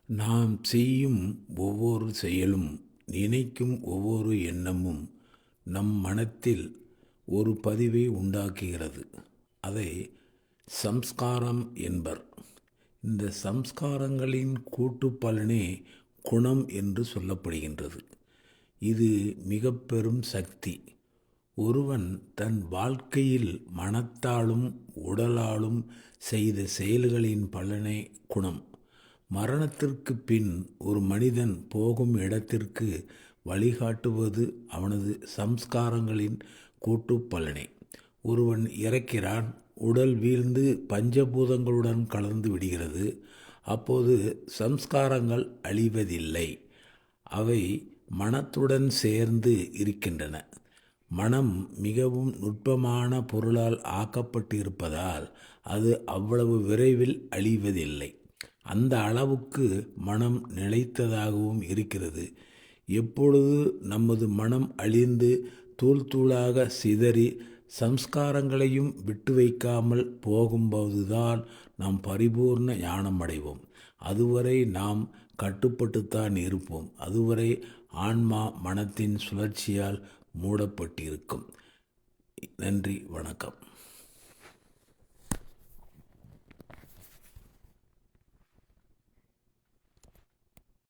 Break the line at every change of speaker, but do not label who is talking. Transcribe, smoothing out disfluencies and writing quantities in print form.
நாம் செய்யும் ஒவ்வொரு செயலும், நினைக்கும் ஒவ்வொரு எண்ணமும் நம் மனத்தில் ஒரு பதிவை உண்டாக்குகிறது. அதை சம்ஸ்காரம் என்பர். இந்த சம்ஸ்காரங்களின் கூட்டு பலனே குணம் என்று சொல்லப்படுகின்றது. இது மிக பெரும் சக்தி. ஒருவன் தன் வாழ்க்கையில் மனத்தாலும் உடலாலும் செய்த செயல்களின் பலனே குணம். மரணத்திற்கு பின் ஒரு மனிதன் போகும் இடத்திற்கு வழிகாட்டுவது அவனது சம்ஸ்காரங்களின் கூட்டு பலனே. ஒருவன் இறக்கிறான், உடல் வீழ்ந்து பஞ்சபூதங்களுடன் கலந்து விடுகிறது. அப்போது சம்ஸ்காரங்கள் அழிவதில்லை, அவை மனத்துடன் சேர்ந்து இருக்கின்றன. மனம் மிகவும் நுட்பமான பொருளால் ஆக்கப்பட்டிருப்பதால் அது அவ்வளவு விரைவில் அழிவதில்லை. அந்த அளவுக்கு மனம் நிலைத்ததாகவும் இருக்கிறது. எப்பொழுது நமது மனம் அழிந்து தூள் தூளாக சிதறி சம்ஸ்காரங்களையும் விட்டு வைக்காமல் போகும்போதுதான் நாம் பரிபூர்ண ஞானம் அடைவோம். அதுவரை நாம் கட்டுப்பட்டுத்தான் இருப்போம். அதுவரை ஆன்மா மனத்தின் சுழற்சியால் மூடப்பட்டிருக்கும். நன்றி, வணக்கம்.